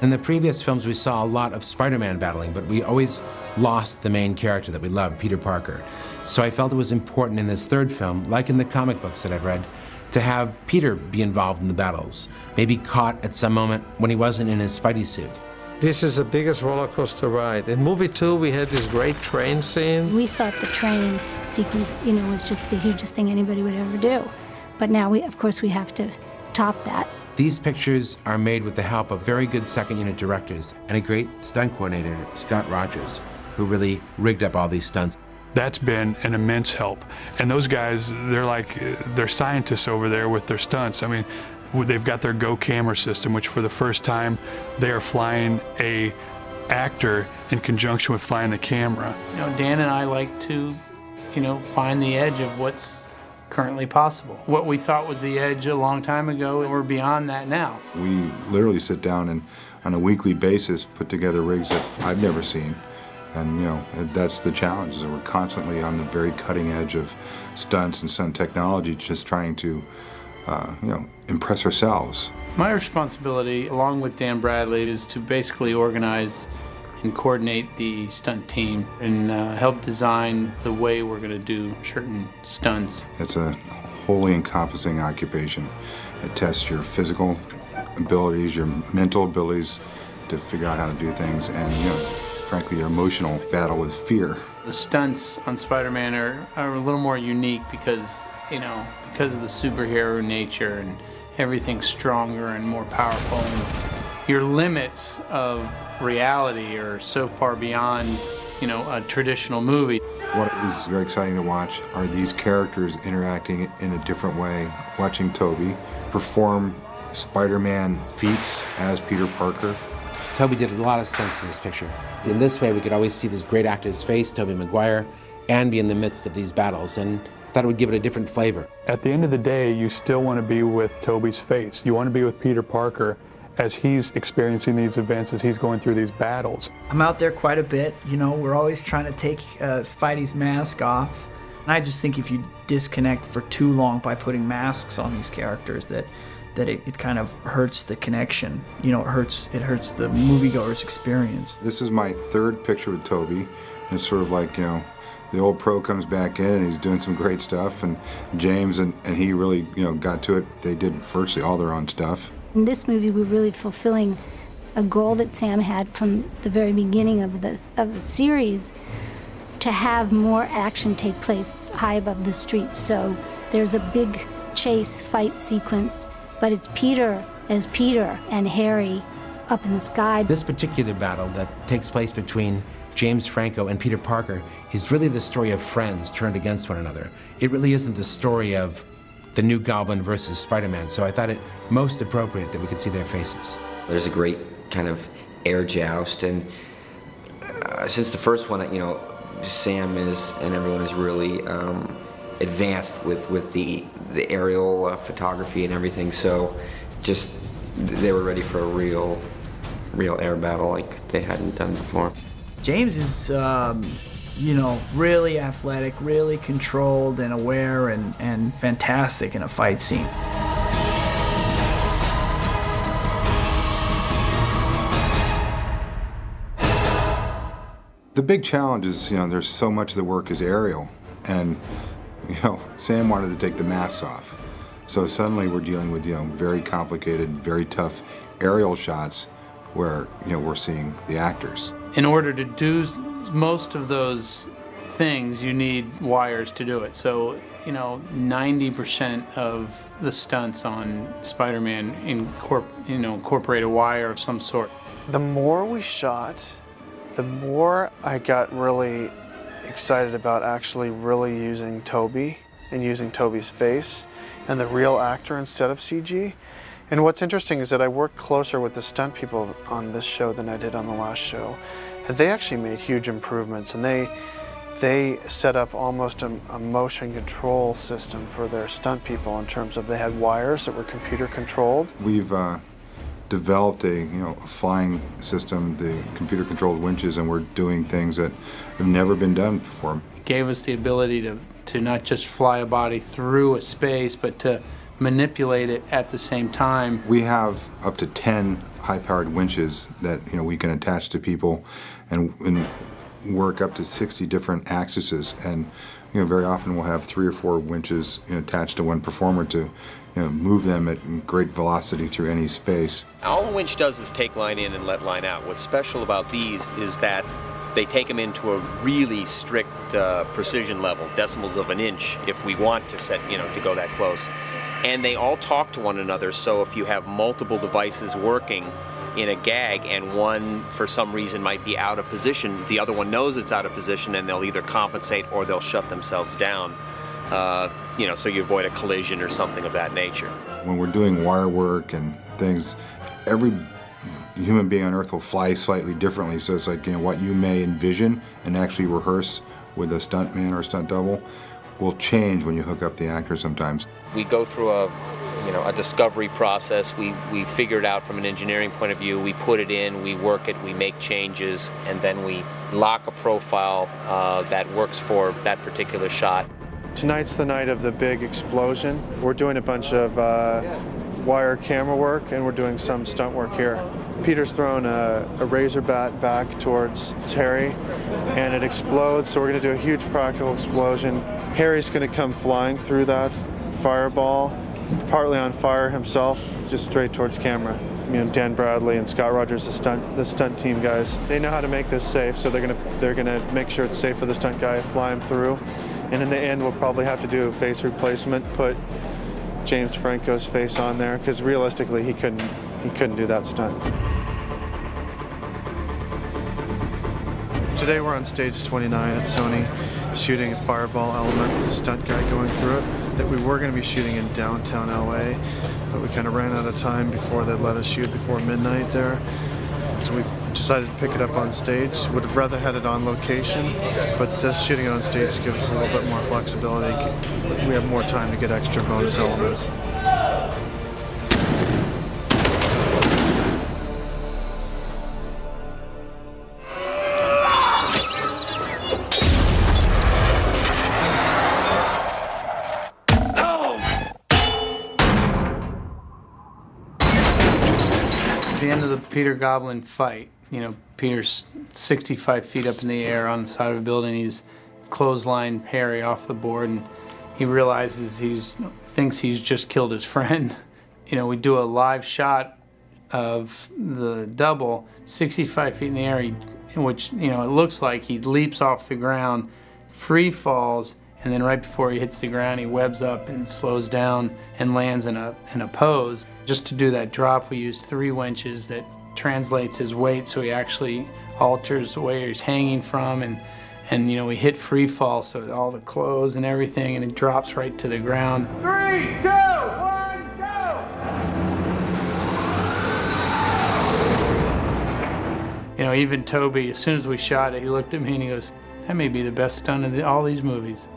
In the previous films, we saw a lot of Spider-Man battling, but we always lost the main character that we loved, Peter Parker. So I felt it was important in this third film, like in the comic books that I've read, to have Peter be involved in the battles, maybe caught at some moment when he wasn't in his Spidey suit. This is the biggest roller coaster ride. In movie 2, we had this great train scene. We thought the train sequence, was just the hugest thing anybody would ever do. But now, of course, we have to top that. These pictures are made with the help of very good second unit directors and a great stunt coordinator, Scott Rogers, who really rigged up all these stunts. That's been an immense help. And those guys, they're scientists over there with their stunts. I mean, they've got their Go camera system, which for the first time, they are flying a actor in conjunction with flying the camera. Dan and I like to, find the edge of what's currently possible. What we thought was the edge a long time ago, we're beyond that now. We literally sit down and on a weekly basis put together rigs that I've never seen. And that's the challenge, is that we're constantly on the very cutting edge of stunts and stunt technology, just trying to impress ourselves. My responsibility, along with Dan Bradley, is to basically organize and coordinate the stunt team and help design the way we're going to do certain stunts. It's a wholly encompassing occupation. It tests your physical abilities, your mental abilities to figure out how to do things, and frankly, your emotional battle with fear. The stunts on Spider-Man are a little more unique because of the superhero nature, and everything's stronger and more powerful. And your limits of reality are so far beyond, a traditional movie. What is very exciting to watch are these characters interacting in a different way. Watching Tobey perform Spider-Man feats as Peter Parker. Tobey did a lot of stunts in this picture. In this way, we could always see this great actor's face, Tobey Maguire, and be in the midst of these battles, and I thought it would give it a different flavor. At the end of the day, you still want to be with Tobey's face. You want to be with Peter Parker as he's experiencing these events, as he's going through these battles. I'm out there quite a bit. We're always trying to take Spidey's mask off. And I just think if you disconnect for too long by putting masks on these characters, that it kind of hurts the connection. It hurts the moviegoer's experience. This is my third picture with Tobey, and it's sort of like, the old pro comes back in and he's doing some great stuff, and James and he really, got to it. They did virtually all their own stuff. In this movie, we're really fulfilling a goal that Sam had from the very beginning of the series, to have more action take place high above the streets. So there's a big chase fight sequence, but it's Peter as Peter and Harry up in the sky. This particular battle that takes place between James Franco and Peter Parker is really the story of friends turned against one another. It really isn't the story of the new Goblin versus Spider-Man, so I thought it most appropriate that we could see their faces. There's a great kind of air joust, and since the first one, Sam and everyone is really advanced with the aerial photography and everything, so just they were ready for a real air battle like they hadn't done before. James is, really athletic, really controlled and aware and fantastic in a fight scene. The big challenge is, there's so much of the work is aerial, and, Sam wanted to take the masks off. So suddenly we're dealing with, very complicated, very tough aerial shots where, we're seeing the actors. In order to do most of those things, you need wires to do it. So, 90% of the stunts on Spider-Man incorporate a wire of some sort. The more we shot, the more I got really excited about actually really using Tobey and using Tobey's face and the real actor instead of CG. And what's interesting is that I worked closer with the stunt people on this show than I did on the last show. And they actually made huge improvements, and they set up almost a motion control system for their stunt people in terms of they had wires that were computer controlled. We've developed a flying system, the computer controlled winches, and we're doing things that have never been done before. It gave us the ability to not just fly a body through a space, but to manipulate it at the same time. We have up to 10 high-powered winches that we can attach to people and work up to 60 different axes. And very often we'll have 3 or 4 winches attached to one performer to move them at great velocity through any space. All a winch does is take line in and let line out. What's special about these is that they take them into a really strict precision level, decimals of an inch, if we want to set, to go that close. And they all talk to one another, so if you have multiple devices working in a gag and one for some reason might be out of position, the other one knows it's out of position and they'll either compensate or they'll shut themselves down, so you avoid a collision or something of that nature. When we're doing wire work and things, every human being on Earth will fly slightly differently, so it's like what you may envision and actually rehearse with a stunt man or a stunt double will change when you hook up the actor sometimes. We go through a discovery process. We figure it out from an engineering point of view. We put it in, we work it, we make changes, and then we lock a profile that works for that particular shot. Tonight's the night of the big explosion. We're doing a bunch of wire camera work, and we're doing some stunt work here. Peter's thrown a razor bat back towards Harry, and it explodes, so we're going to do a huge practical explosion. Harry's going to come flying through that fireball, partly on fire himself, just straight towards camera. Dan Bradley and Scott Rogers, the stunt team guys, they know how to make this safe, so they're gonna make sure it's safe for the stunt guy, fly him through. And in the end, we'll probably have to do a face replacement, put James Franco's face on there, because realistically, he couldn't do that stunt. Today we're on stage 29 at Sony, shooting a fireball element with a stunt guy going through it that we were going to be shooting in downtown LA, but we kind of ran out of time before they'd let us shoot before midnight there. So we decided to pick it up on stage. Would have rather had it on location, but this shooting it on stage gives us a little bit more flexibility. We have more time to get extra bonus elements. At the end of the Peter Goblin fight, Peter's 65 feet up in the air on the side of a building. He's clotheslined Harry off the board, and he realizes thinks he's just killed his friend. We do a live shot of the double, 65 feet in the air, in which it looks like he leaps off the ground, free falls, and then right before he hits the ground, he webs up and slows down and lands in a pose. Just to do that drop, we used 3 winches that translates his weight, so he actually alters where he's hanging from, and we hit free fall, so all the clothes and everything, and it drops right to the ground. 3, 2, 1, go! Even Tobey, as soon as we shot it, he looked at me and he goes, "That may be the best stunt of all these movies."